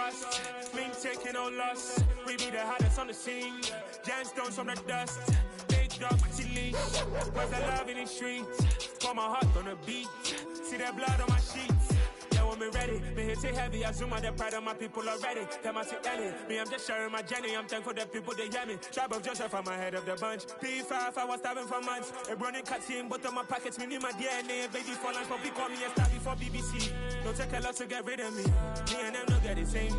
trust, mean taking no loss. We be the hardest on the scene, gemstones from the dust. Big dog, chili, where's the love in the streets? Pour my heart on the beat, see the blood on my sheets. Yeah, when we ready, me hit it heavy. I zoom out the pride of my people already. Them I see Ellie, me I'm just sharing my journey. I'm thankful that people they hear me. Tribe of Joseph, I'm ahead of the bunch. P5, I was starving for months. A running cutscene, but on my pockets, me need my DNA. Baby for lunch, but we call me a star before BBC. Don't take a lot to get rid of me. Me and them don't get the same.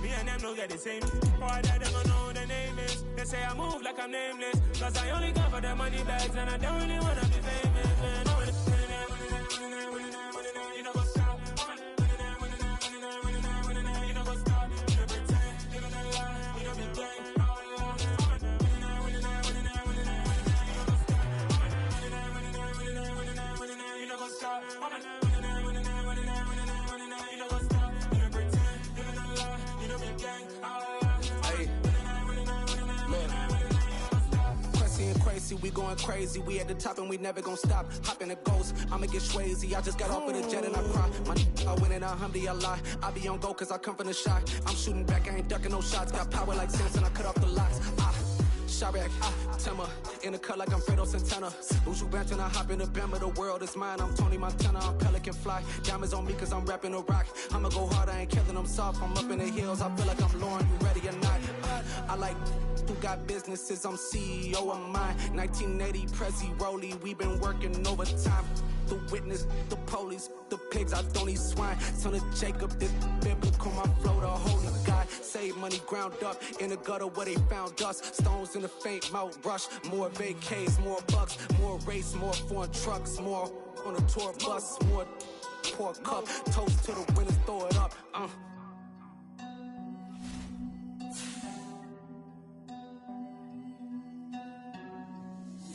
Me and them don't get the same. Boy, that them don't know who the name is. They say I move like I'm nameless. Cause I only come for the money bags and I don't really wanna be famous, man. You know what's up? You know what's up? You know pretend, living a lie. You know be gang. You know what's up? We going crazy, we at the top and we never gonna stop. Hop in the ghost, I'ma get swayzy. I just got off of the jet and I cry. My I win in a Humvee, I lie. I be on go cause I come from the shot. I'm shooting back, I ain't ducking no shots. Got power like Samson, I cut off the locks. Chirac, Timmer, in the cut like I'm Fredo Santana. Buju Banton, I hop in the Bama, the world is mine. I'm Tony Montana, I'm Pelican Fly. Diamonds on me cause I'm rapping a rock. I'ma go hard, I ain't killing them soft. I'm up in the hills, I feel like I'm Lauren, you ready or not? I like who got businesses, I'm CEO of mine. 1980, Prezi Rolly, we been working overtime. The witness, the police, the pigs, I don't eat swine. Son of Jacob, this biblical, my flow, the holy God. Save money ground up in the gutter where they found us. Stones in the faint mouth rush. More vacays, more bucks, more race, more foreign trucks, more on a tour bus, more pour cup. Toast to the winners, throw it up.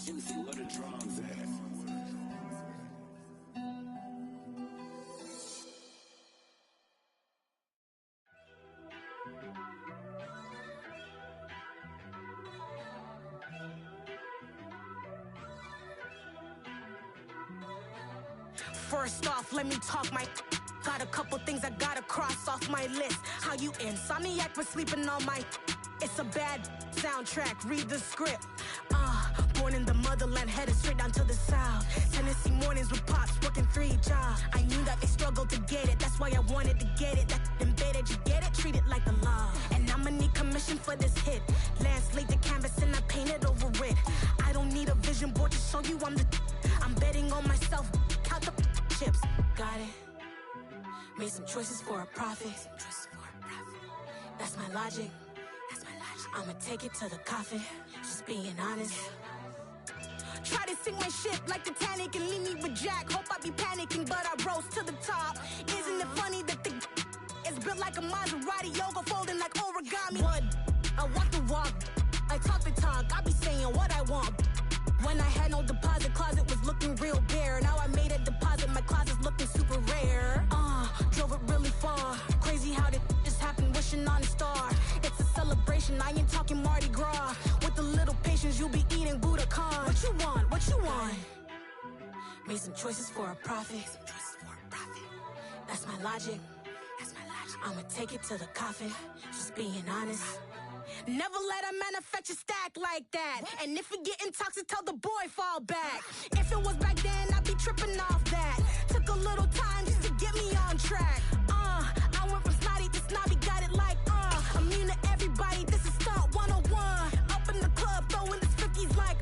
Juicy, what the drums at? First off, let me talk my. Got a couple things I gotta cross off my list. How you insomniac for sleeping on my. It's a bad soundtrack, read the script. Born in the motherland, headed straight down to the south. Tennessee mornings with pops, working 3 jobs. I knew that they struggled to get it, that's why I wanted to get it. That embedded, you get it, treat it like a law. And I'ma need commission for this hit. Lance laid the canvas and I painted over it. I don't need a vision board to show you I'm betting on myself, count the chips. Got it. Made some choices for a profit. That's my logic. I'ma take it to the coffin, just being honest. Try to sink my ship like Titanic and leave me with Jack. Hope I be panicking, but I rose to the top. Isn't it funny that the is built like a Maserati, yoga folding like origami? What? I walk the walk, I talk the talk, I be saying what I want. When I had no deposit, closet was looking real bare. Now I made a deposit, my closet's looking super rare. Drove it really far. Crazy how did this happen, wishing on a star. It's a celebration, I ain't talking Mardi Gras. With a little patience, you'll be eating Budokan. What you want? What you want? Made some choices for a profit. That's my logic. I'ma take it to the coffin, just being honest. Never let a manufacture stack like that. And if we getting toxic, tell the boy fall back. If it was back then, I'd be tripping off that. Took a little time just to get me on track. I went from snotty to snobby, got it like immune to everybody, this is stunt 101. Up in the club, throwing this 50s like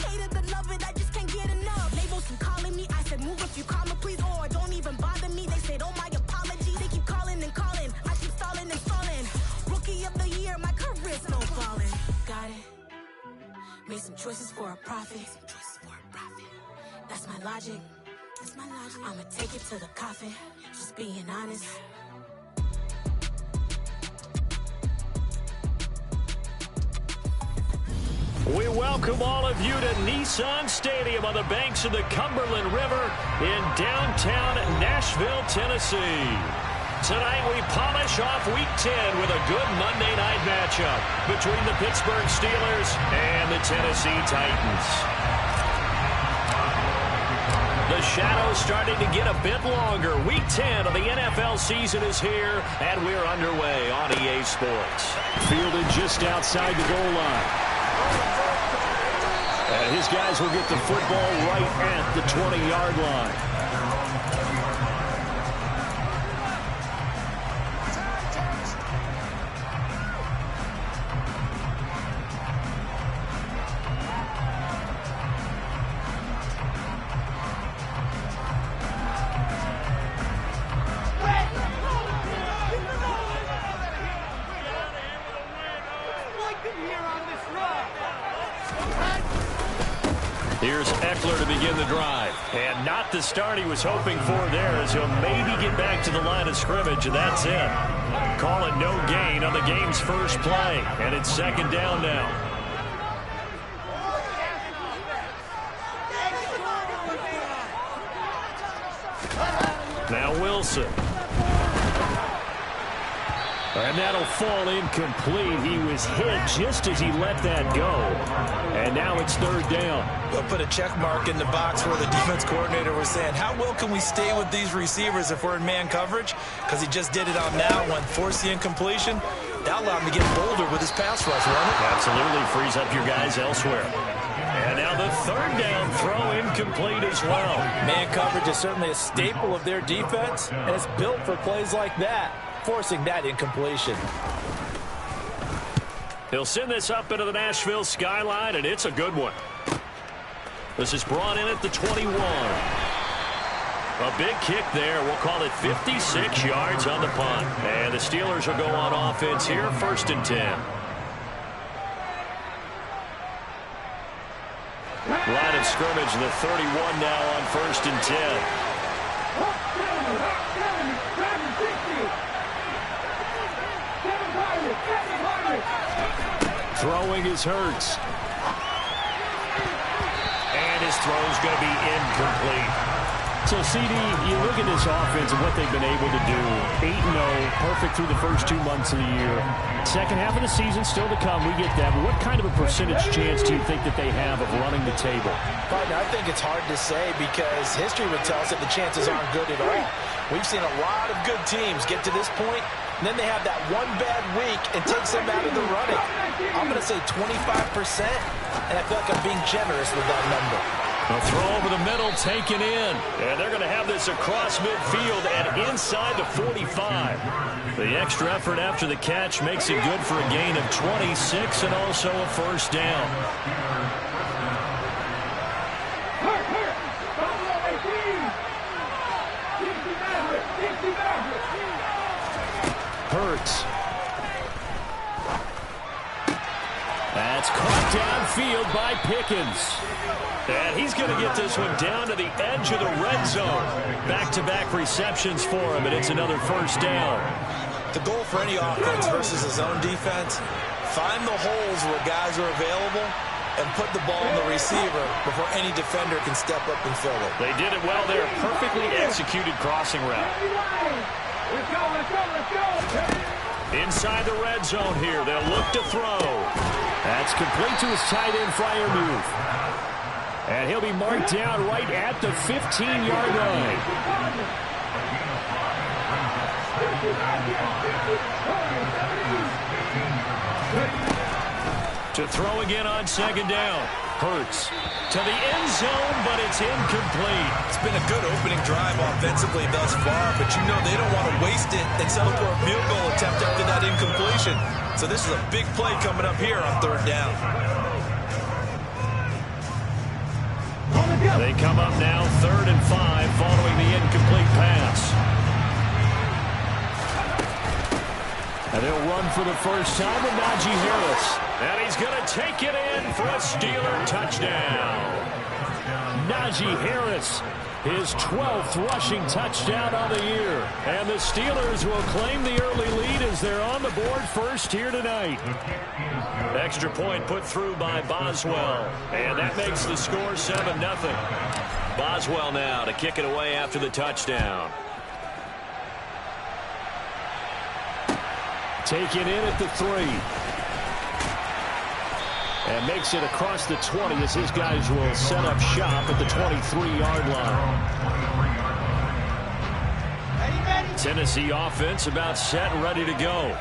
hate it, love it, I just can't get enough. Labels keep calling me, I said move if you call me please, or don't even bother me. They said oh my apology, they keep calling and calling. I keep stalling and stalling. Rookie of the year, my career's no falling. Got it. Made some choices for a profit. That's my logic. I'ma take it to the coffin, just being honest. We welcome all of you to Nissan Stadium on the banks of the Cumberland River in downtown Nashville, Tennessee. Tonight we polish off Week 10 with a good Monday night matchup between the Pittsburgh Steelers and the Tennessee Titans. The The shadow's starting to get a bit longer. Week 10 of the NFL season is here, and we're underway on EA Sports. Fielded just outside the goal line. And his guys will get the football right at the 20-yard line. Here's Eckler to begin the drive. And not the start he was hoping for there, as he'll maybe get back to the line of scrimmage, and that's it. Call it no gain on the game's first play, and it's second down now. Now Wilson. And that'll fall incomplete. He was hit just as he let that go. And now it's third down. We'll put a check mark in the box where the defense coordinator was saying, how well can we stay with these receivers if we're in man coverage? Because he just did it on that one, forced the incompletion. That allowed him to get bolder with his pass rush, won't it? Absolutely frees up your guys elsewhere. And now the third down throw incomplete as well. Man coverage is certainly a staple of their defense, and it's built for plays like that, forcing that incompletion. He'll send this up into the Nashville skyline, and it's a good one. This is brought in at the 21. A big kick there. We'll call it 56 yards on the punt. And the Steelers will go on offense here, 1st and 10. Line of scrimmage, the 31 now on 1st and 10. Throwing is Hurts. And his throw's going to be incomplete. So, CD, you look at this offense and what they've been able to do. 8-0, perfect through the first 2 months of the year. Second half of the season still to come. We get that. But what kind of a percentage chance do you think that they have of running the table? Partner, I think it's hard to say because history would tell us that the chances aren't good at all. We've seen a lot of good teams get to this point, and then they have that one bad week and takes them out of the running. I'm going to say 25%, and I feel like I'm being generous with that number. A throw over the middle, taken in. And they're going to have this across midfield and inside the 45. The extra effort after the catch makes it good for a gain of 26 and also a first down. Hurts. That's caught downfield by Pickens. And he's going to get this one down to the edge of the red zone. Back-to-back receptions for him, and it's another first down. The goal for any offense versus his own defense, find the holes where guys are available and put the ball in the receiver before any defender can step up and fill it. They did it well there. Perfectly executed crossing route. Inside the red zone here. They'll look to throw. That's complete to his tight end Freiermuth. And he'll be marked down right at the 15-yard line. To throw again on second down. Hurts to the end zone, but it's incomplete. It's been a good opening drive offensively thus far, but you know they don't want to waste it and settle for a field goal attempt after that incompletion. So this is a big play coming up here on third down. They come up now 3rd and 5 following the incomplete pass. And they'll run for the first time with Najee Harris. And he's going to take it in for a Steeler touchdown. Najee Harris, his 12th rushing touchdown on the year. And the Steelers will claim the early lead as they're on the board first here tonight. Extra point put through by Boswell. And that makes the score 7-0. Boswell now to kick it away after the touchdown. Taken in at the 3. And makes it across the 20 as his guys will set up shop at the 23-yard line. Tennessee offense about set and ready to go.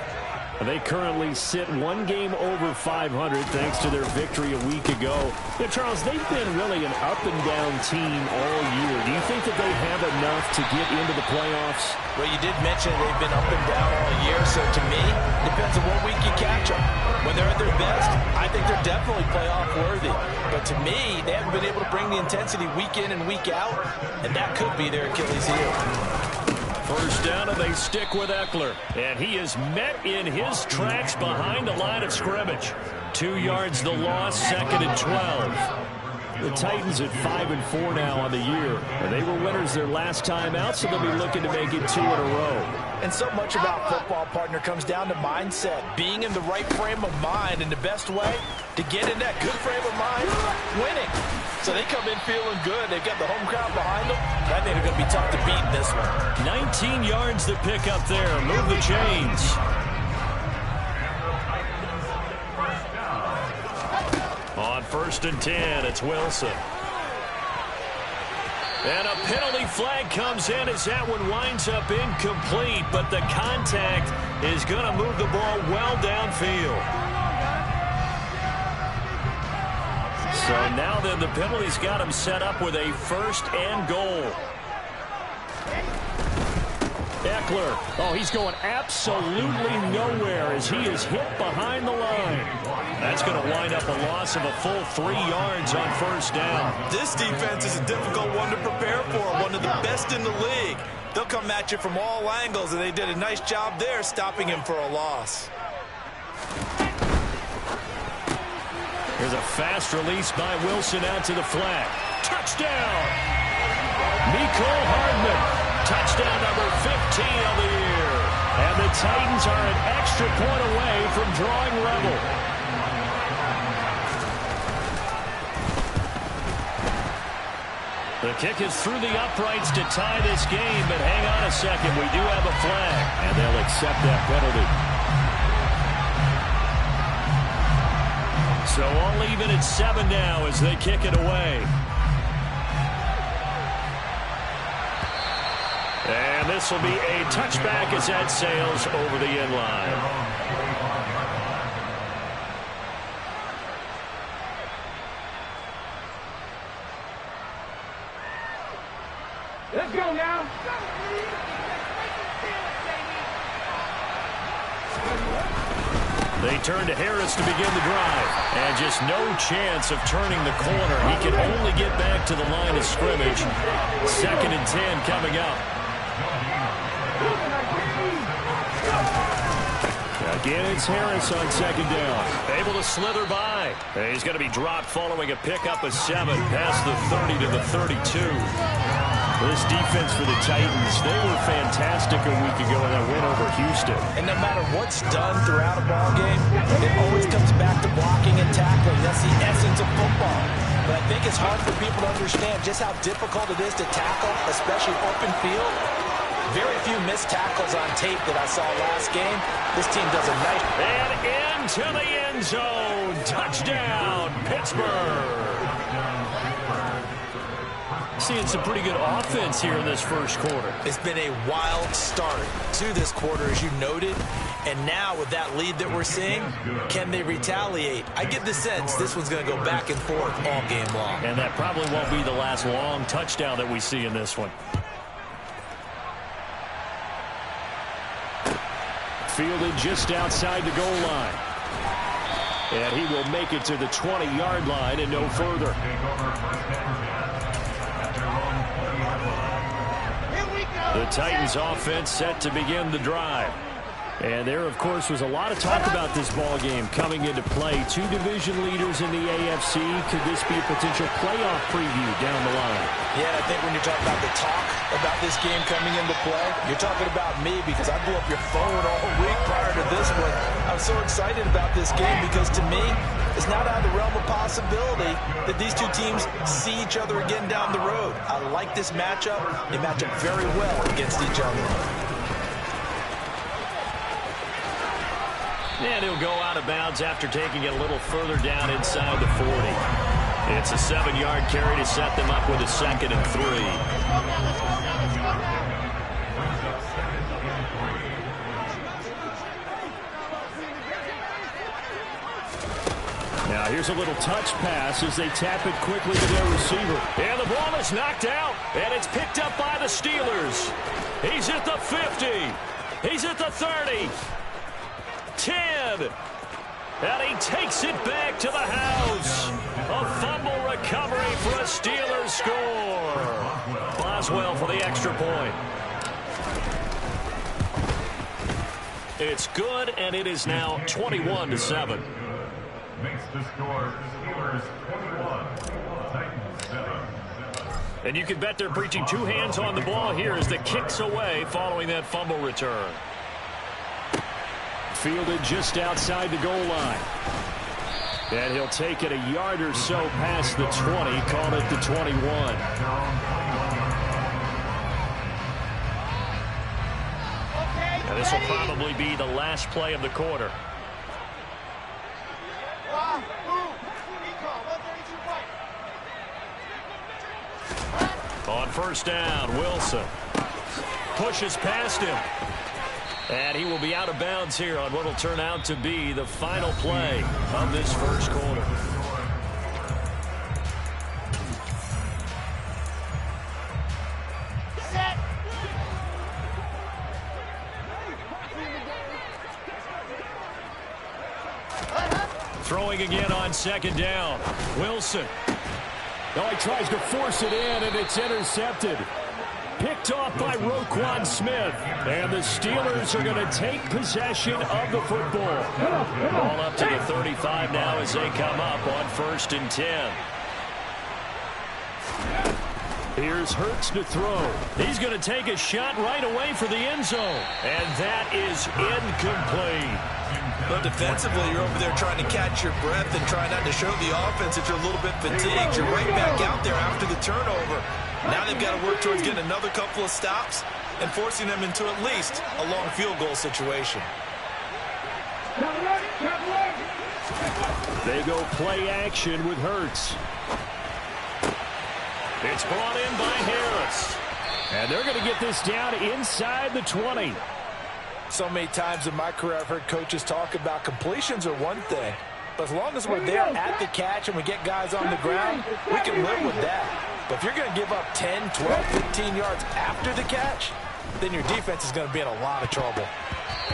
They currently sit one game over 500 thanks to their victory a week ago. Yeah, Charles, they've been really an up-and-down team all year. Do you think that they have enough to get into the playoffs? Well, you did mention they've been up and down all year, so to me, it depends on what week you catch them. When they're at their best, I think they're definitely playoff worthy. But to me, they haven't been able to bring the intensity week in and week out, and that could be their Achilles heel. First down, and they stick with Eckler. And he is met in his tracks behind the line of scrimmage. 2 yards the loss, 2nd and 12. The Titans at 5-4 now on the year. And they were winners their last time out, so they'll be looking to make it 2 in a row. And so much about football, partner, comes down to mindset. Being in the right frame of mind, and the best way to get in that good frame of mind, winning. So they come in feeling good. They've got the home crowd behind them. I think they're going to be tough to beat in this one. 19 yards to pick up there. Move the chains. On 1st and 10, it's Wilson. And a penalty flag comes in as that one winds up incomplete, but the contact is going to move the ball well downfield. So now then the penalty's got him set up with a 1st and goal. Eckler, oh, he's going absolutely nowhere as he is hit behind the line. That's going to wind up a loss of a full 3 yards on 1st down. This defense is a difficult one to prepare for, one of the best in the league. They'll come at you from all angles, and they did a nice job there stopping him for a loss. Here's a fast release by Wilson out to the flat. Touchdown! Mecole Hardman. Touchdown number 15 of the year. And the Titans are an extra point away from drawing level. The kick is through the uprights to tie this game, but hang on a second. We do have a flag. And they'll accept that penalty. So all even at 7 now as they kick it away. And this will be a touchback as that sails over the end line. Let's go now. They turn to Harris to begin the drive. And just no chance of turning the corner. He can only get back to the line of scrimmage. 2nd and 10 coming up. Again, it's Harris on 2nd down. Able to slither by. And he's going to be dropped following a pickup of 7 past the 30 to the 32. This defense for the Titans, they were fantastic a week ago in that win over Houston. And no matter what's done throughout a ball game, it always comes back to blocking and tackling. That's the essence of football. But I think it's hard for people to understand just how difficult it is to tackle, especially open field. Very few missed tackles on tape that I saw last game. This team does a nice... And into the end zone. Touchdown, Pittsburgh. Seeing some pretty good offense here in this first quarter. It's been a wild start to this quarter, as you noted. And now with that lead that we're seeing, can they retaliate? I get the sense this one's going to go back and forth all game long. And that probably won't be the last long touchdown that we see in this one. Fielded just outside the goal line. And he will make it to the 20-yard line and no further. The Titans offense set to begin the drive. And there, of course, was a lot of talk about this ball game coming into play. 2 division leaders in the AFC. Could this be a potential playoff preview down the line? Yeah, I think when you're talking about the talk about this game coming into play, you're talking about me because I blew up your phone all week prior to this one. I'm so excited about this game because to me, it's not out of the realm of possibility that these two teams see each other again down the road. I like this matchup. They match up very well against each other. And he'll go out of bounds after taking it a little further down inside the 40. It's a 7-yard carry to set them up with a 2nd and 3. Now here's a little touch pass as they tap it quickly to their receiver. And the ball is knocked out, and it's picked up by the Steelers. He's at the 50. He's at the 30. 10. And he takes it back to the house. A fumble recovery for a Steelers score. Boswell for the extra point. It's good, and it is now 21-7. Makes the score Steelers 21, Titans 7. And you can bet they're preaching 2 hands on the ball here as the kick's away following that fumble return. Fielded just outside the goal line. And he'll take it a yard or so past the 20, call it the 21. Now this will probably be the last play of the quarter. On first down, Wilson pushes past him. And he will be out of bounds here on what will turn out to be the final play of this first quarter. Set. Throwing again on 2nd down. Wilson. Now he tries to force it in, and it's intercepted. Picked off by Roquan Smith. And the Steelers are going to take possession of the football. Ball up to the 35 now as they come up on 1st and 10. Here's Hurts to throw. He's going to take a shot right away for the end zone. And that is incomplete. But defensively, you're over there trying to catch your breath and try not to show the offense that you're a little bit fatigued. You're right back out there after the turnover. Now they've got to work towards getting another couple of stops and forcing them into at least a long field goal situation. They go play action with Hurts. It's brought in by Harris. And they're going to get this down inside the 20. So many times in my career I've heard coaches talk about completions are one thing. But as long as we're there at the catch and we get guys on the ground, we can live with that. But if you're going to give up 10, 12, 15 yards after the catch, then your defense is going to be in a lot of trouble.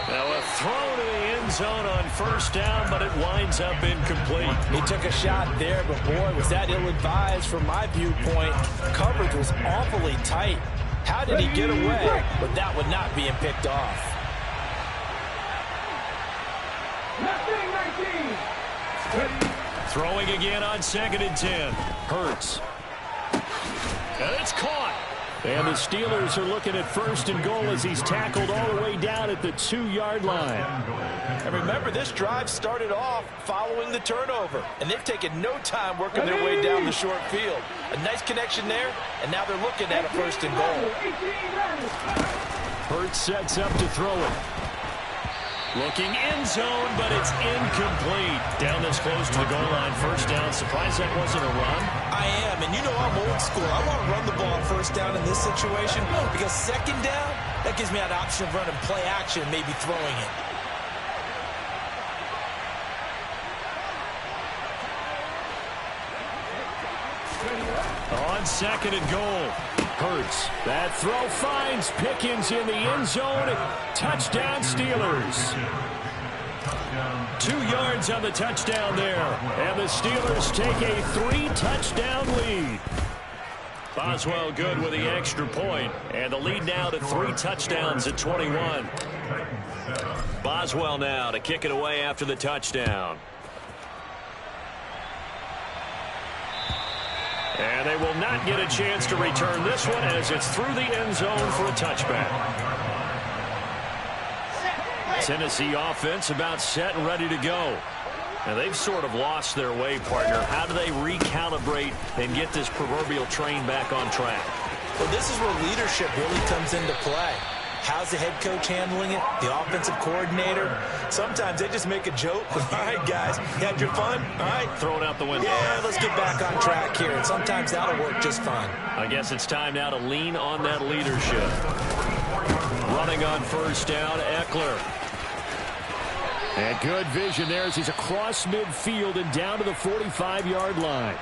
Now a throw to the end zone on first down, but it winds up incomplete. He took a shot there, but boy, was that ill-advised from my viewpoint. Coverage was awfully tight. How did he get away with that one not being picked off? Throwing again on 2nd and 10. Hurts. And it's caught. And the Steelers are looking at 1st and goal as he's tackled all the way down at the 2-yard line. And remember, this drive started off following the turnover. And they've taken no time working their way down the short field. A nice connection there, and now they're looking at a 1st and goal. Hurts sets up to throw it. Looking end zone, but it's incomplete. Down this close to the goal line. First down. Surprised that wasn't a run. I am, and you know I'm old school. I want to run the ball on first down in this situation because 2nd down, that gives me an option of running play action, maybe throwing it. On 2nd and goal. Hurts. That throw finds Pickens in the end zone. Touchdown Steelers. 2 yards on the touchdown there. And the Steelers take a 3-touchdown lead. Boswell good with the extra point. And the lead now to 3 touchdowns at 21. Boswell now to kick it away after the touchdown. And they will not get a chance to return this one as it's through the end zone for a touchback. Tennessee offense about set and ready to go. Now they've sort of lost their way, partner. How do they recalibrate and get this proverbial train back on track? Well, this is where leadership really comes into play. How's the head coach handling it? The offensive coordinator? Sometimes they just make a joke. All right, guys, you had your fun? All right. Throw it out the window. Yeah, let's get back on track here. And sometimes that'll work just fine. I guess it's time now to lean on that leadership. Running on first down, Eckler. And good vision there as he's across midfield and down to the 45-yard line.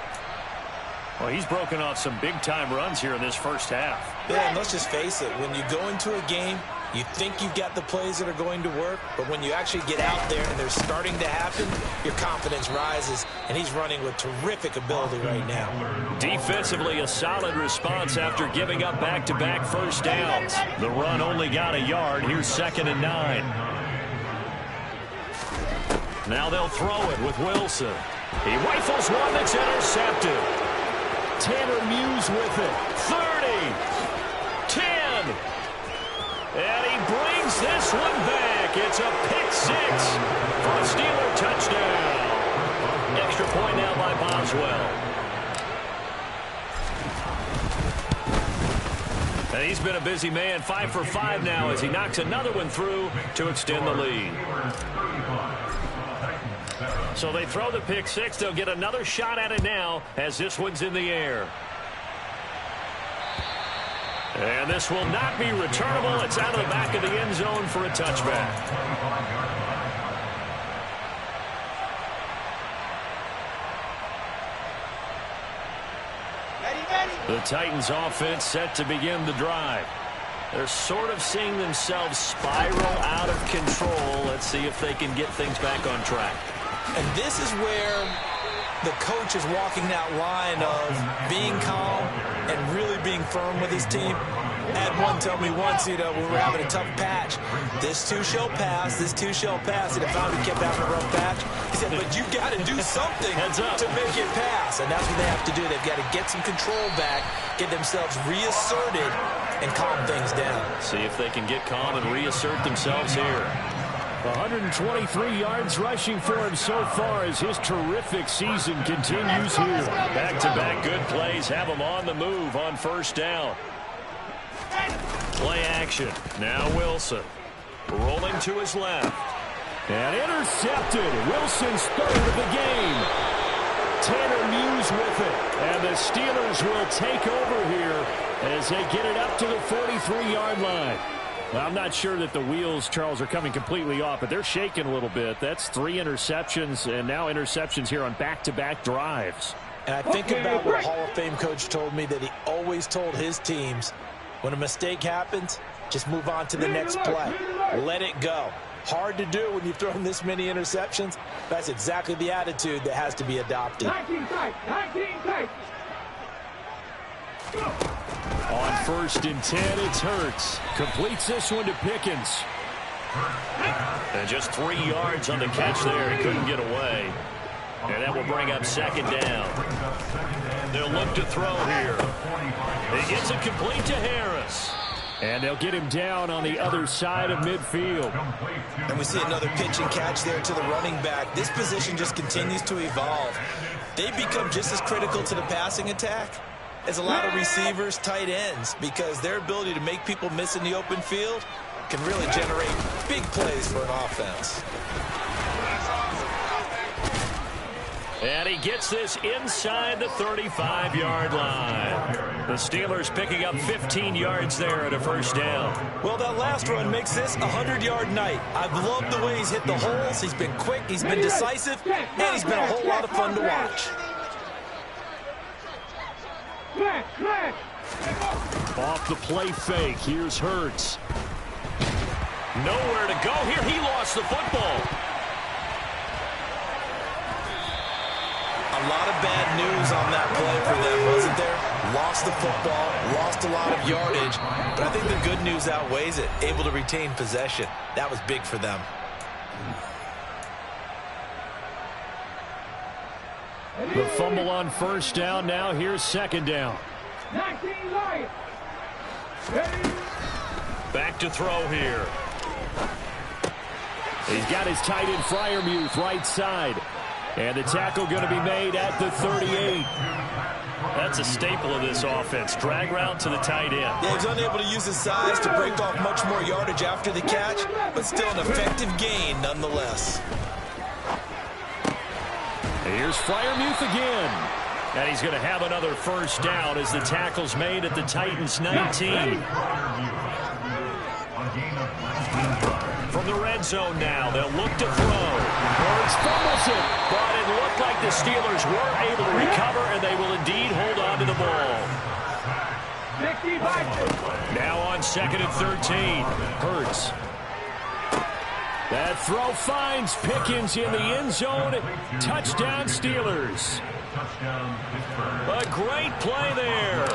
Well, he's broken off some big-time runs here in this first half. Yeah, and let's just face it. When you go into a game, you think you've got the plays that are going to work, but when you actually get out there and they're starting to happen, your confidence rises, and he's running with terrific ability right now. Defensively, a solid response after giving up back-to-back first downs. The run only got a yard. Here's 2nd and 9. Now they'll throw it with Wilson. He rifles one that's intercepted. Tanner Muse with it. 30. 10. And he brings this one back. It's a pick 6 for a Steeler touchdown. Extra point now by Boswell. And he's been a busy man. 5 for 5 now as he knocks another one through to extend the lead. So they throw the pick 6. They'll get another shot at it now as this one's in the air. And this will not be returnable. It's out of the back of the end zone for a touchback. The Titans offense set to begin the drive. They're sort of seeing themselves spiral out of control. Let's see if they can get things back on track. And this is where the coach is walking that line of being calm and really being firm with his team. I had one tell me once, when we were having a tough patch, this too shall pass, this too shall pass. And if I kept having a rough patch, he said, but you got to do something to make it pass. And that's what they have to do. They've got to get some control back, get themselves reasserted, and calm things down. See if they can get calm and reassert themselves here. 123 yards rushing for him so far as his terrific season continues here. Back-to-back good plays have him on the move on first down. Play action. Now Wilson. Rolling to his left. And intercepted. Wilson's 3rd of the game. Tanner Muse with it. And the Steelers will take over here as they get it up to the 43-yard line. Well, I'm not sure that the wheels, Charles, are coming completely off, but they're shaking a little bit. That's 3 interceptions, and now interceptions here on back-to-back drives. And I think about what a Hall of Fame coach told me, that he always told his teams, when a mistake happens, just move on to the next play. Let it go. Hard to do when you've thrown this many interceptions. That's exactly the attitude that has to be adopted. 19 tight. On 1st and 10, it's Hurts. Completes this one to Pickens. And just 3 yards on the catch there. He couldn't get away. And that will bring up 2nd down. They'll look to throw here. He gets it complete to Harris. And they'll get him down on the other side of midfield. And we see another pitch and catch there to the running back. This position just continues to evolve. They become just as critical to the passing attack as a lot of receivers, tight ends, because their ability to make people miss in the open field can really generate big plays for an offense. And he gets this inside the 35-yard line. The Steelers picking up 15 yards there at a first down. Well, that last run makes this a 100-yard night. I've loved the way he's hit the holes. He's been quick, he's been decisive, and he's been a whole lot of fun to watch. Off the play fake, here's Hurts. Nowhere to go here. He lost the football. A lot of bad news on that play for them, wasn't there? Lost the football, lost a lot of yardage, but I think the good news outweighs it. Able to retain possession. That was big for them. The fumble on first down. Now here's 2nd down. Back to throw here. He's got his tight end Freiermuth right side. And the tackle going to be made at the 38. That's a staple of this offense. Drag route to the tight end. Yeah, he's unable to use his size to break off much more yardage after the catch, but still an effective gain nonetheless. Here's Freiermuth again. And he's going to have another first down as the tackle's made at the Titans' 19. From the red zone now, they'll look to throw. Birds fumbles it, but it looked like the Steelers were able to recover, and they will indeed hold on to the ball. Now on 2nd and 13, Hurts. That throw finds Pickens in the end zone. Touchdown, Steelers. A great play there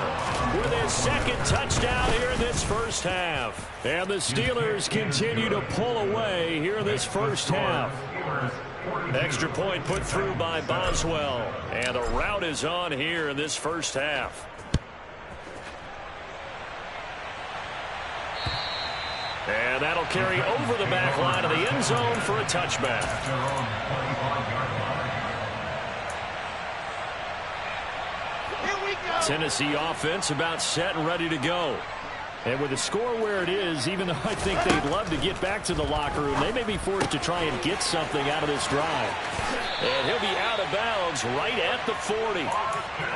with his second touchdown here in this first half. And the Steelers continue to pull away here in this first half. Extra point put through by Boswell. And the route is on here in this first half. And that'll carry over the back line of the end zone for a touchback. Tennessee offense about set and ready to go. And with the score where it is, even though I think they'd love to get back to the locker room, they may be forced to try and get something out of this drive. And he'll be out of bounds right at the 40.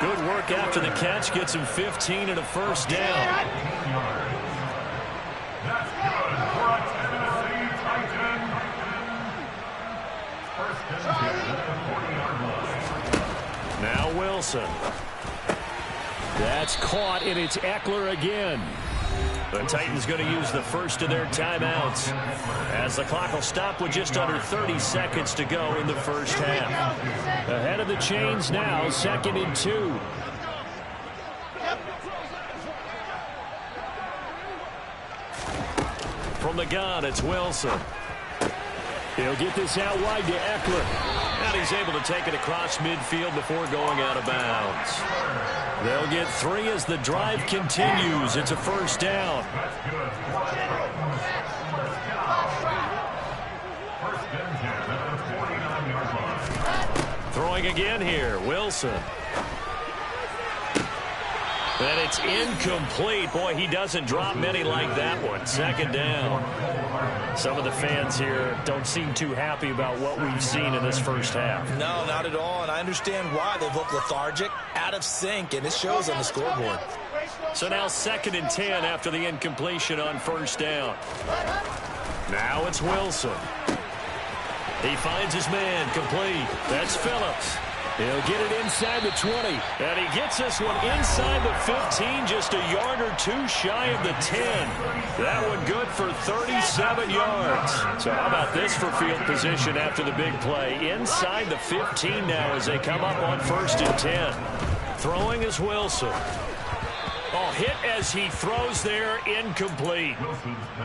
Good work after the catch. Gets him 15 and a first down. That's good for a Tennessee Titan. First and 10 at the 40-yard line. Now Wilson. That's caught, and it's Eckler again. The Titans going to use the first of their timeouts as the clock will stop with just under 30 seconds to go in the first half. Ahead of the chains now, 2nd and 2. From the gun, it's Wilson. He'll get this out wide to Eckler. And he's able to take it across midfield before going out of bounds. They'll get 3 as the drive continues. It's a first down. Throwing again here, Wilson. And it's incomplete. Boy, he doesn't drop many like that one. 2nd down. Some of the fans here don't seem too happy about what we've seen in this first half. No, not at all, and I understand why. They've looked lethargic, out of sync, and it shows on the scoreboard. So now 2nd and 10 after the incompletion on first down. Now it's Wilson. He finds his man complete. That's Phillips. He'll get it inside the 20. And he gets this one inside the 15, just a yard or two shy of the 10. That one good for 37 yards. So how about this for field position after the big play? Inside the 15 now as they come up on 1st and 10. Throwing is Wilson. Oh, hit as he throws there, incomplete.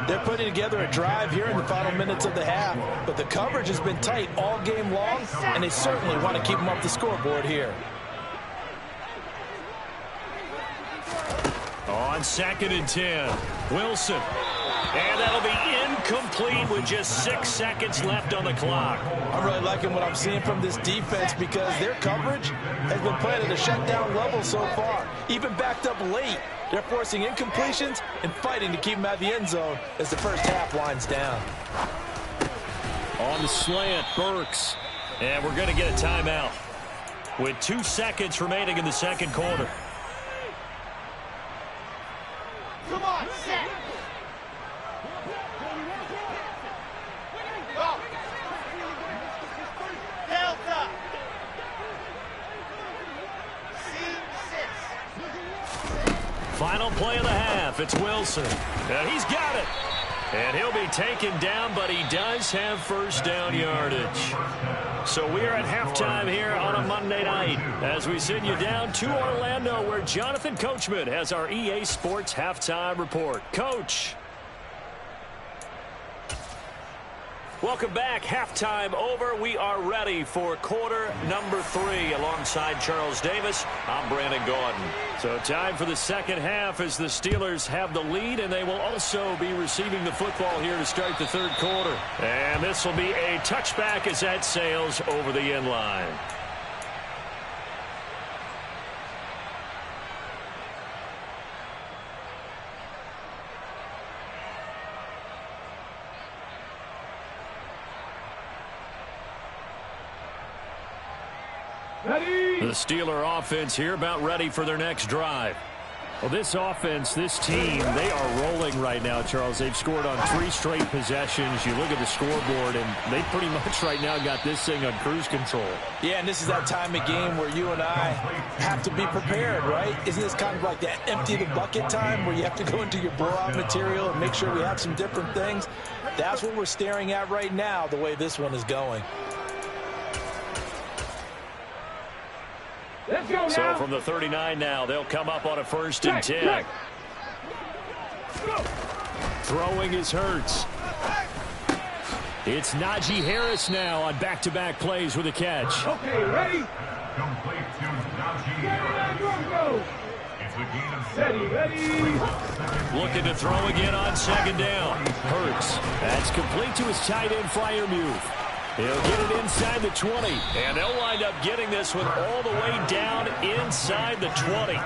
They're putting together a drive here in the final minutes of the half, but the coverage has been tight all game long, and they certainly want to keep them up the scoreboard here. On 2nd and 10, Wilson. And that'll be incomplete with just 6 seconds left on the clock. I'm really liking what I'm seeing from this defense because their coverage has been played at a shutdown level so far. Even backed up late, they're forcing incompletions and fighting to keep them out of the end zone as the first half winds down. On the slant, Burks. And we're going to get a timeout with 2 seconds remaining in the second quarter. Come on, set. Delta. Final play of the half. It's Wilson. And he's got it. And he'll be taken down, but he does have first down yardage. So we are at halftime here on a Monday night as we send you down to Orlando where Jonathan Coachman has our EA Sports halftime report. Coach. Welcome back. Halftime over. We are ready for quarter number 3 alongside Charles Davis. I'm Brandon Gordon. So time for the second half as the Steelers have the lead, and they will also be receiving the football here to start the third quarter. And this will be a touchback as that sails over the end line. The Steeler offense here about ready for their next drive. Well, this offense, this team, they are rolling right now, Charles. They've scored on 3 straight possessions. You look at the scoreboard, and they pretty much right now got this thing on cruise control. Yeah, and this is that time of game where you and I have to be prepared, right? Isn't this kind of like that empty the bucket time where you have to go into your blowout material and make sure we have some different things? That's what we're staring at right now, the way this one is going. So from the 39 now, they'll come up on a 1st and 10. Throwing is Hurts. It's Najee Harris now on back-to-back plays with a catch. Okay, ready? Complete to Najee Harris. It's a gain of 7. Ready? Looking to throw again on 2nd down. Hurts. That's complete to his tight end Freiermuth. He'll get it inside the 20. And they'll wind up getting this one all the way down inside the 20.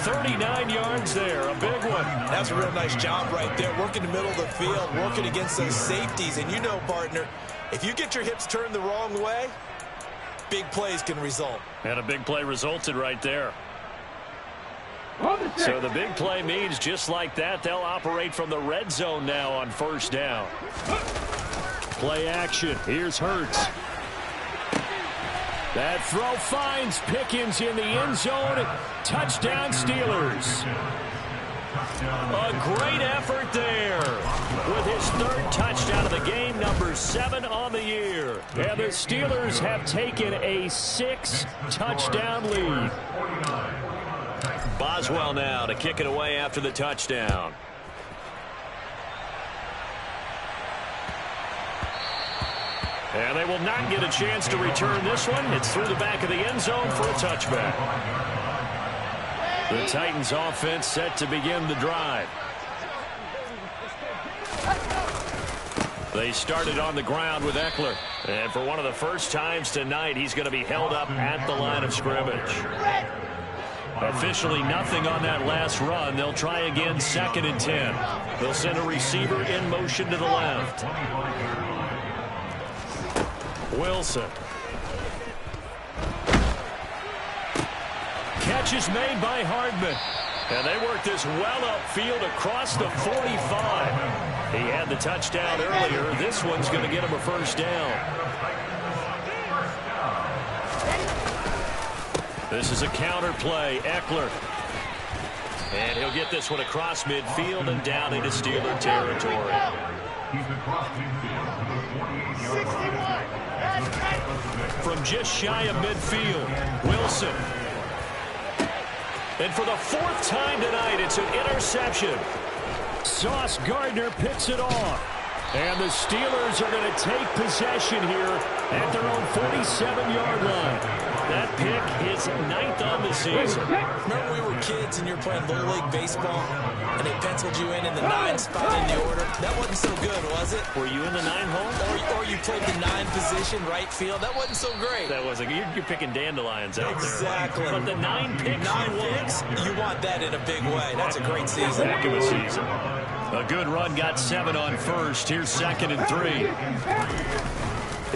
39 yards there, a big one. That's a real nice job right there, working the middle of the field, working against those safeties. And you know, partner, if you get your hips turned the wrong way, big plays can result. And a big play resulted right there. So the big play means just like that, they'll operate from the red zone now on 1st down. Play action. Here's Hurts. That throw finds Pickens in the end zone. Touchdown, Steelers. A great effort there with his 3rd touchdown of the game, number 7 on the year. And the Steelers have taken a 6-touchdown lead. Boswell now to kick it away after the touchdown. And they will not get a chance to return this one. It's through the back of the end zone for a touchback. The Titans offense set to begin the drive. They started on the ground with Eckler. And for one of the first times tonight, he's going to be held up at the line of scrimmage. Officially nothing on that last run. They'll try again 2nd and 10. They'll send a receiver in motion to the left. Wilson. Catch is made by Hardman. And they work this well upfield across the 45. He had the touchdown earlier. This one's going to get him a 1st down. This is a counter play. Eckler. And he'll get this one across midfield and down into Steeler territory. He's across midfield to the 48-yard line. From just shy of midfield, Wilson. And for the 4th time tonight, it's an interception. Sauce Gardner picks it off. And the Steelers are going to take possession here at their own 47-yard line. That pick is 9th on the season. Remember we were kids and you're playing Little League baseball and they penciled you in the 9 spot in the order? That wasn't so good, was it? Were you in the 9 hole? Or you played the 9 position, right field? That wasn't so great. That wasn't. You're picking dandelions out exactly. there. But the 9 picks, 9 picks, you want that in a big way. That's a great season. Heck of a season. A good run got 7 on 1st. Here's 2nd and 3.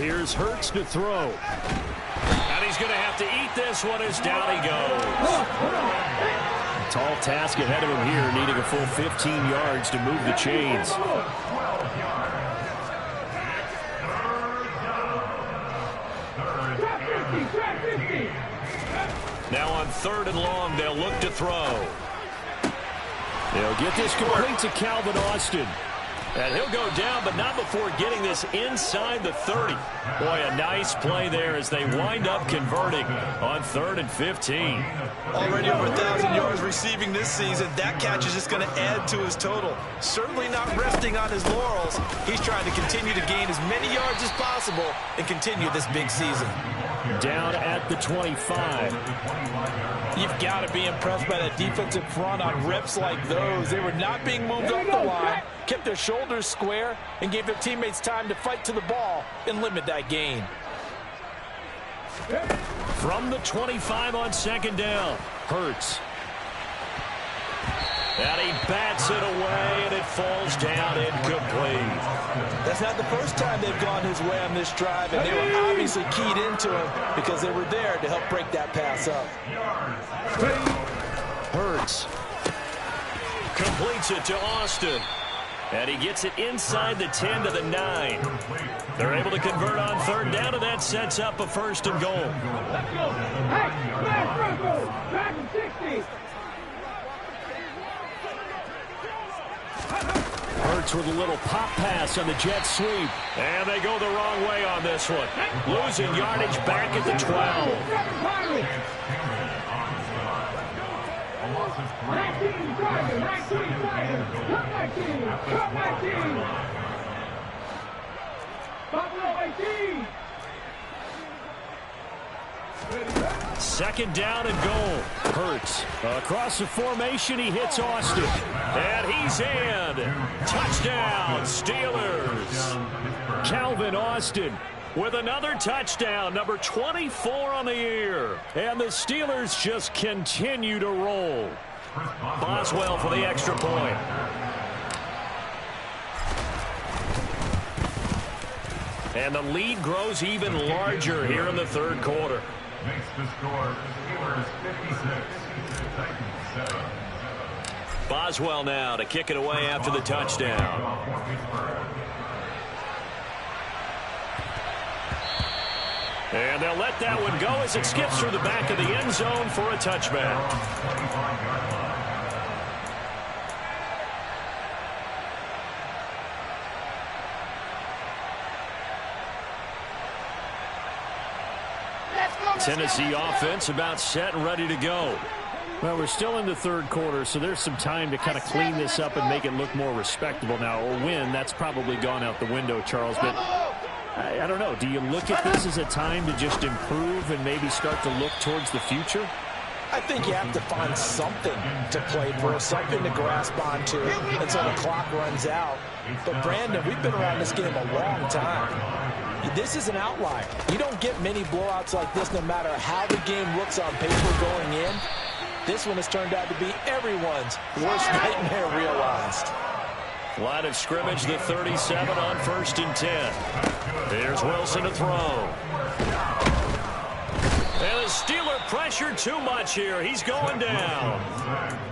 Here's Hurts to throw. And he's going to have to eat this one as down he goes. Tall task ahead of him here, needing a full 15 yards to move the chains. Now on 3rd and long, they'll look to throw. They'll get this complete to Calvin Austin. And he'll go down, but not before getting this inside the 30. Boy, a nice play there as they wind up converting on 3rd and 15. Already over 1,000 yards receiving this season. That catch is just going to add to his total. Certainly not resting on his laurels. He's trying to continue to gain as many yards as possible and continue this big season. Down at the 25. You've got to be impressed by that defensive front on reps like those. They were not being moved off the line, kept their shoulders square, and gave their teammates time to fight to the ball and limit that gain. From the 25 on 2nd down, Hurts. And he bats it away, and it falls down incomplete. That's not the first time they've gone his way on this drive, and they were obviously keyed into him because they were there to help break that pass up. Hurts. Completes it to Austin. And he gets it inside the 10 to the 9. They're able to convert on third down, and that sets up a 1st and goal. Let's go. Hey, Smash Bronco, back in 60. Hurts with a little pop pass on the jet sweep. And they go the wrong way on this one. Losing yardage back at the 12. 19 Tiger, 19 Tiger, come 19. Buffalo 18. Second down and goal. Hurts across the formation. He hits Austin. And he's in. Touchdown, Steelers. Calvin Austin with another touchdown, number 24 on the year. And the Steelers just continue to roll. Boswell for the extra point. And the lead grows even larger here in the third quarter. Makes the score Steelers 56, Titans 7. Boswell now to kick it away after the touchdown. And they'll let that one go as it skips through the back of the end zone for a touchback. Tennessee offense about set and ready to go. Well, we're still in the third quarter, so there's some time to kind of clean this up and make it look more respectable. Now, a win, that's probably gone out the window, Charles, but I don't know. Do you look at this as a time to just improve and maybe start to look towards the future? I think you have to find something to play for, something to grasp onto until the clock runs out. But, Brandon, we've been around this game a long time. This is an outlier. You don't get many blowouts like this no matter how the game looks on paper going in. This one has turned out to be everyone's worst nightmare realized. Line of scrimmage, the 37 on 1st and 10. Here's Wilson to throw. And the Steeler pressure too much here. He's going down.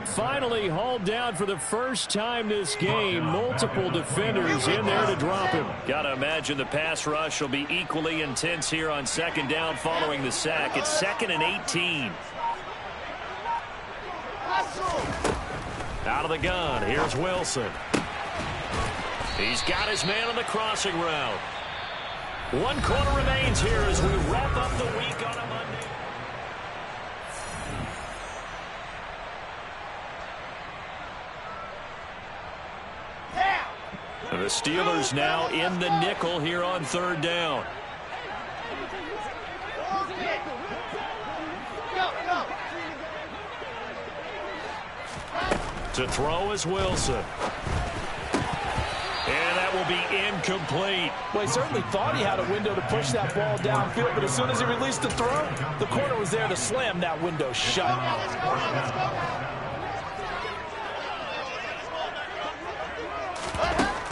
Finally hauled down for the first time this game. Multiple defenders in there to drop him. Got to imagine the pass rush will be equally intense here on 2nd down following the sack. It's 2nd and 18. Out of the gun, here's Wilson. He's got his man on the crossing route. 1 quarter remains here as we wrap up the week on a Monday. The Steelers now in the nickel here on 3rd down. To throw is Wilson. And that will be incomplete. Well, he certainly thought he had a window to push that ball downfield, but as soon as he released the throw, the corner was there to slam that window shut.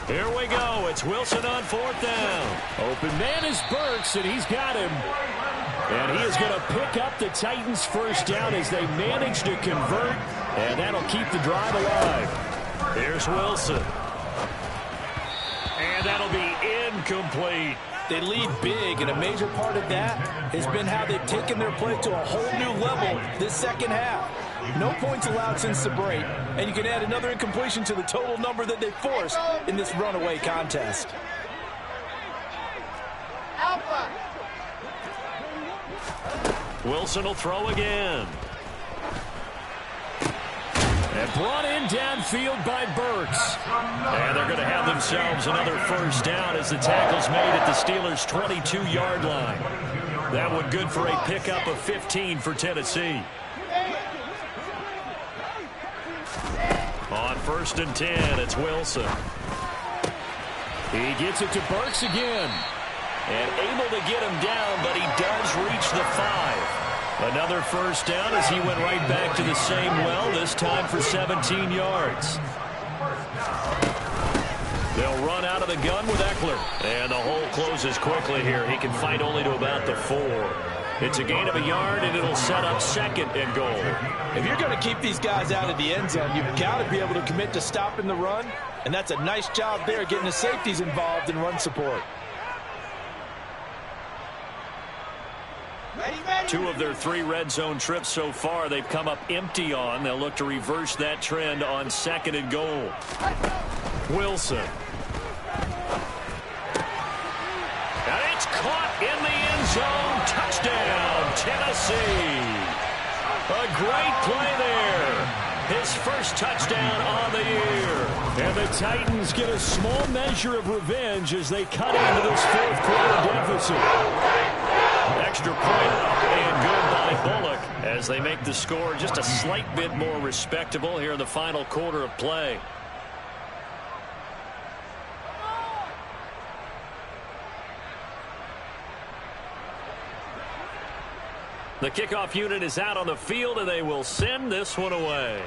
Here we go. It's Wilson on 4th down. Open man is Burks, and he's got him. And he is going to pick up the Titans' first down as they manage to convert, and that'll keep the drive alive. Here's Wilson. And that'll be incomplete. They lead big, and a major part of that has been how they've taken their play to a whole new level this second half. No points allowed since the break, and you can add another incompletion to the total number that they forced in this runaway contest. Wilson will throw again. And brought in downfield by Burks. And they're going to have themselves another first down as the tackle's made at the Steelers' 22-yard line. That one good for a pickup of 15 for Tennessee. On 1st and 10, it's Wilson. He gets it to Burks again. And able to get him down, but he does reach the 5. Another first down as he went right back to the same well, this time for 17 yards. They'll run out of the gun with Eckler. And the hole closes quickly here. He can fight only to about the 4. It's a gain of a yard, and it'll set up second and goal. If you're going to keep these guys out of the end zone, you've got to be able to commit to stopping the run. And that's a nice job there, getting the safeties involved in run support. Two of their 3 red zone trips so far, they've come up empty on. They'll look to reverse that trend on second and goal. Wilson. And it's caught in the end zone. Touchdown, Tennessee. A great play there. His first touchdown on the year. And the Titans get a small measure of revenge as they cut into this fourth quarter deficit. Extra point up and good by Bullock as they make the score just a slight bit more respectable here in the final quarter of play. The kickoff unit is out on the field, and they will send this one away.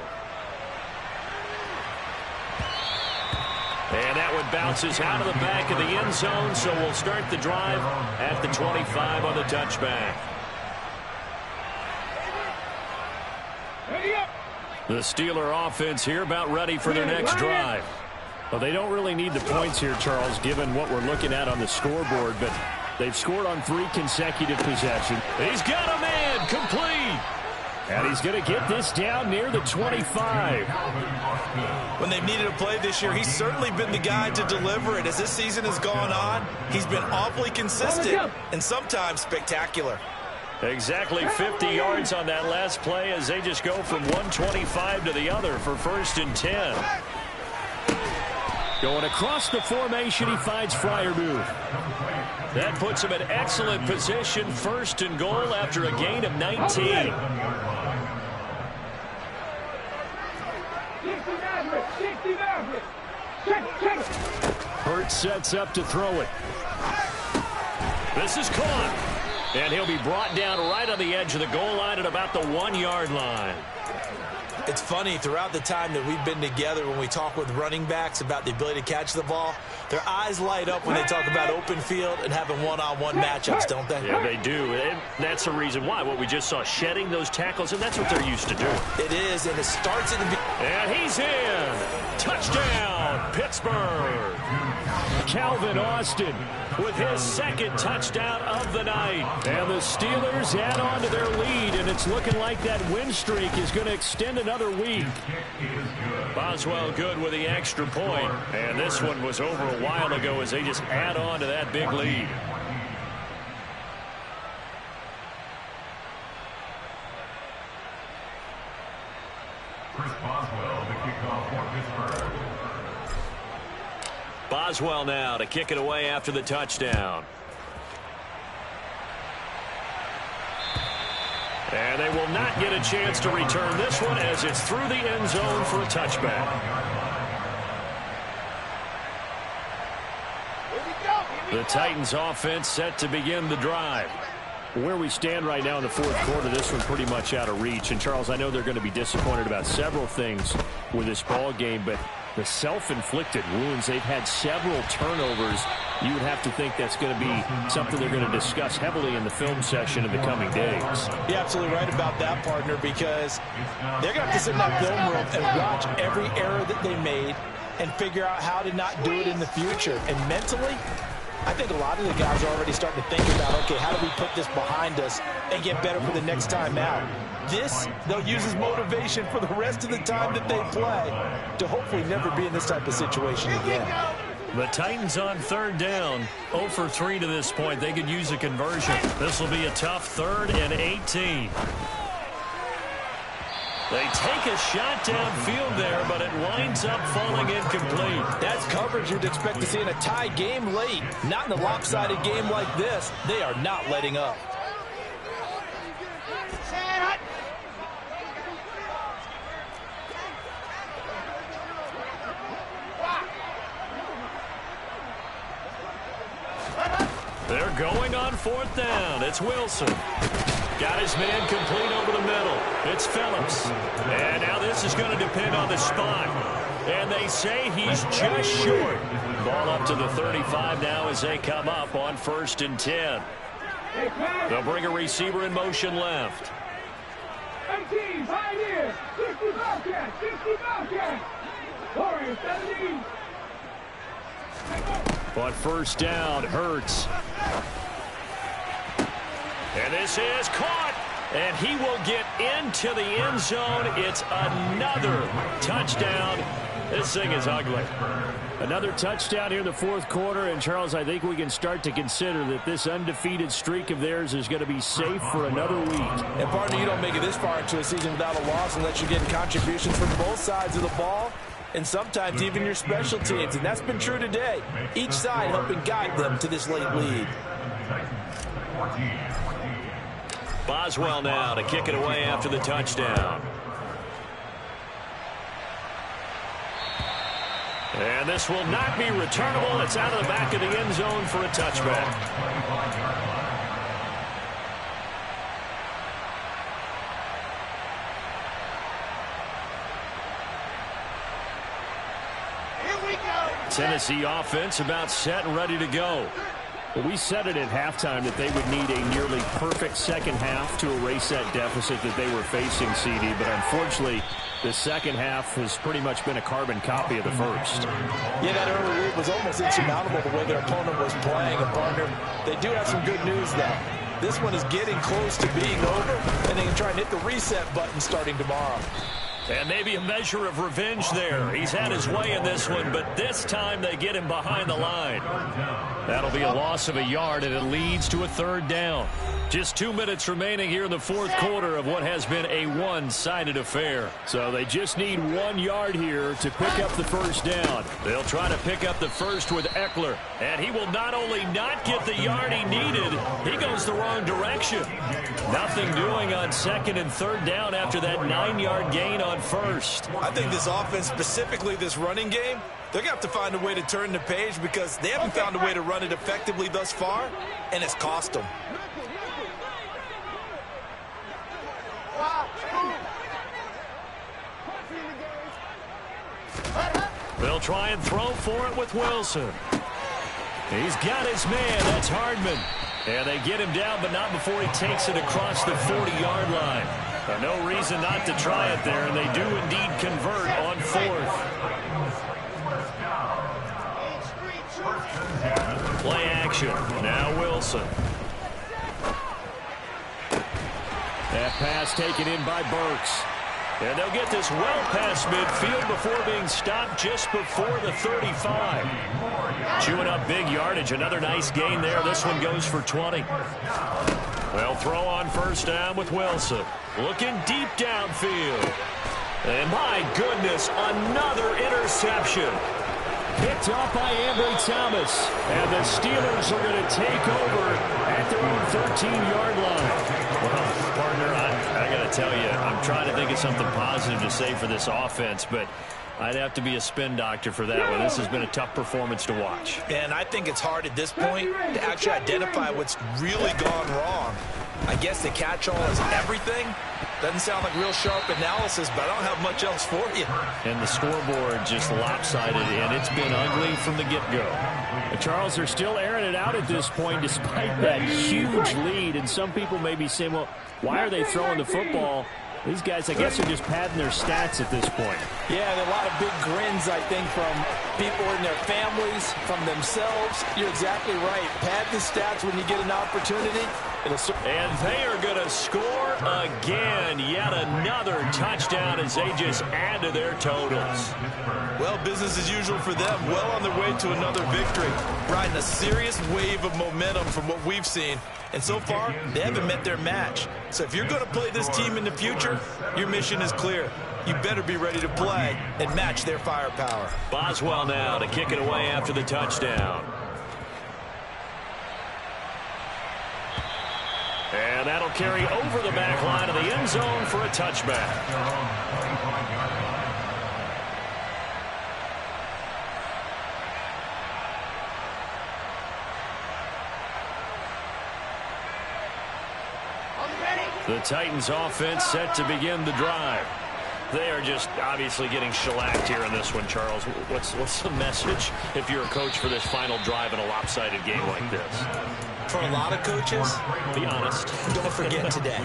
And that one bounces out of the back of the end zone, so we'll start the drive at the 25 on the touchback. The Steeler offense here about ready for their next drive. Well, they don't really need the points here, Charles, given what we're looking at on the scoreboard, but they've scored on 3 consecutive possessions. He's got a man complete. And he's going to get this down near the 25. When they've needed a play this year, he's certainly been the guy to deliver it. As this season has gone on, he's been awfully consistent and sometimes spectacular. Exactly 50 yards on that last play as they just go from 125 to the other for 1st and 10. Going across the formation, he finds Freiermuth. That puts him in excellent position, 1st and goal after a gain of 19. Hurt sets up to throw it. This is caught. And he'll be brought down right on the edge of the goal line at about the 1-yard line. It's funny, throughout the time that we've been together, when we talk with running backs about the ability to catch the ball, their eyes light up when they talk about open field and having one-on-one matchups, don't they? Yeah, they do. And that's the reason why. What we just saw, shedding those tackles, and that's what they're used to doing. It is, and it starts in the... And he's in. Touchdown, Pittsburgh. Calvin Austin with his 2nd touchdown of the night. And the Steelers add on to their lead, and it's looking like that win streak is going to extend another week. Boswell good with the extra point. And this one was over a while ago as they just add on to that big lead. Chris Boswell, the kickoff for Pittsburgh. Boswell now to kick it away after the touchdown. And they will not get a chance to return this one as it's through the end zone for a touchback. The Titans offense set to begin the drive. Where we stand right now in the fourth quarter, this one pretty much out of reach. And, Charles, I know they're going to be disappointed about several things with this ball game, but the self-inflicted wounds, they've had several turnovers. You would have to think that's going to be something they're going to discuss heavily in the film session in the coming days. You're absolutely right about that, partner, because they're going to have to sit in that film room and watch every error that they made and figure out how to not do it in the future. And mentally, I think a lot of the guys are already starting to think about, okay, how do we put this behind us and get better for the next time out? This, they'll use as motivation for the rest of the time that they play to hopefully never be in this type of situation again. The Titans on 3rd down, 0 for 3 to this point. They could use a conversion. This will be a tough 3rd and 18. They take a shot downfield there, but it winds up falling incomplete. That's coverage you'd expect to see in a tie game late. Not in a lopsided game like this. They are not letting up. They're going on 4th down. It's Wilson. Got his man complete over the middle. It's Phillips. And now this is going to depend on the spot. And they say he's just short. Ball up to the 35 now as they come up on 1st and 10. They'll bring a receiver in motion left. 18, Pioneer, 60 Bobcat, 60 Bobcat. Warriors, 17. On 1st down, Hurts. And this is caught. And he will get into the end zone. It's another touchdown. This thing is ugly. Another touchdown here in the 4th quarter. And, Charles, I think we can start to consider that this undefeated streak of theirs is going to be safe for another week. And, partner, you don't make it this far into a season without a loss unless you're getting contributions from both sides of the ball and sometimes even your special teams. And that's been true today. Each side helping guide them to this late lead. Boswell now to kick it away after the touchdown. And this will not be returnable. It's out of the back of the end zone for a touchback. Here we go. Tennessee offense about set and ready to go. Well, we said it at halftime that they would need a nearly perfect second half to erase that deficit that they were facing, CD. But unfortunately, the second half has pretty much been a carbon copy of the first. Yeah, that early lead was almost insurmountable the way their opponent was playing. And, partner, they do have some good news, though. This one is getting close to being over, and they can try and hit the reset button starting tomorrow. And maybe a measure of revenge there. He's had his way in this one, but this time they get him behind the line. That'll be a loss of a yard, and it leads to a 3rd down. Just 2 minutes remaining here in the 4th quarter of what has been a one-sided affair. So they just need 1 yard here to pick up the 1st down. They'll try to pick up the first with Eckler. And he will not only not get the yard he needed, he goes the wrong direction. Nothing doing on 2nd and 3rd down after that 9-yard gain on 1st. I think this offense, specifically this running game, they're going to have to find a way to turn the page because they haven't found a way to run it effectively thus far, and it's cost them. They'll try and throw for it with Wilson. He's got his man. That's Hardman. And they get him down, but not before he takes it across the 40-yard line. No reason not to try it there, and they do indeed convert on 4th. Play action. Now Wilson. That pass taken in by Burks. And they'll get this well past midfield before being stopped just before the 35. Chewing up big yardage. Another nice gain there. This one goes for 20. They'll throw on 1st down with Wilson. Looking deep downfield. And my goodness, another interception. Picked off by Ambry Thomas. And the Steelers are going to take over at their own 13-yard line. Well, partner, I got to tell you, I'm trying to think of something positive to say for this offense, but I'd have to be a spin doctor for that one. This has been a tough performance to watch. And I think it's hard at this point to actually identify what's really gone wrong. I guess the catch-all is everything. Doesn't sound like real sharp analysis, but I don't have much else for you. And the scoreboard just lopsided, and it's been ugly from the get-go. Charles, they're still airing it out at this point despite that huge lead. And some people may be saying, well, why are they throwing the football? These guys, I guess, are just padding their stats at this point. Yeah, there are a lot of big grins, I think, from people in their families, from themselves. You're exactly right. Pad the stats when you get an opportunity. And they are going to score again. Yet another touchdown as they just add to their totals. Well, business as usual for them. Well on their way to another victory. Riding a serious wave of momentum from what we've seen. And so far, they haven't met their match. So if you're going to play this team in the future, your mission is clear. You better be ready to play and match their firepower. Boswell now to kick it away after the touchdown. And that'll carry over the back line of the end zone for a touchback. The Titans offense set to begin the drive. They are just obviously getting shellacked here in this one, Charles. What's the message if you're a coach for this final drive in a lopsided game like this? For a lot of coaches, be honest. Don't forget today.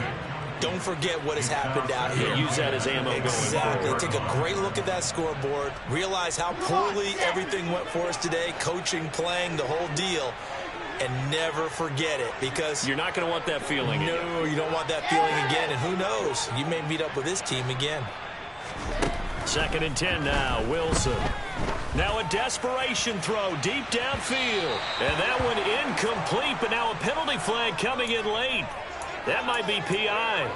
Don't forget what has happened out here. Use that as ammo exactly. going forward. Take a great look at that scoreboard. Realize how poorly everything went for us today. Coaching, playing, the whole deal. And never forget it, because you're not going to want that feeling again. No, you don't want that feeling again. And who knows? You may meet up with this team again. 2nd and 10 now. Wilson. Now a desperation throw deep downfield. And that one incomplete, but now a penalty flag coming in late. That might be PI.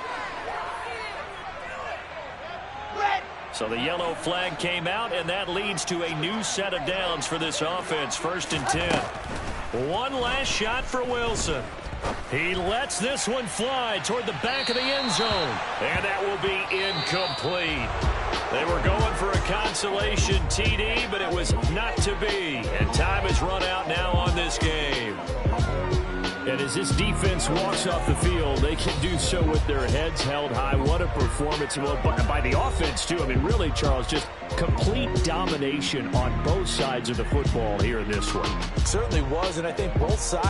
So the yellow flag came out, and that leads to a new set of downs for this offense. 1st and 10. One last shot for Wilson. He lets this one fly toward the back of the end zone. And that will be incomplete. They were going for a consolation TD, but it was not to be. And time has run out now on this game. And as this defense walks off the field, they can do so with their heads held high. What a performance by the offense, too. I mean, really, Charles, just complete domination on both sides of the football here in this one. Certainly was, and I think both sides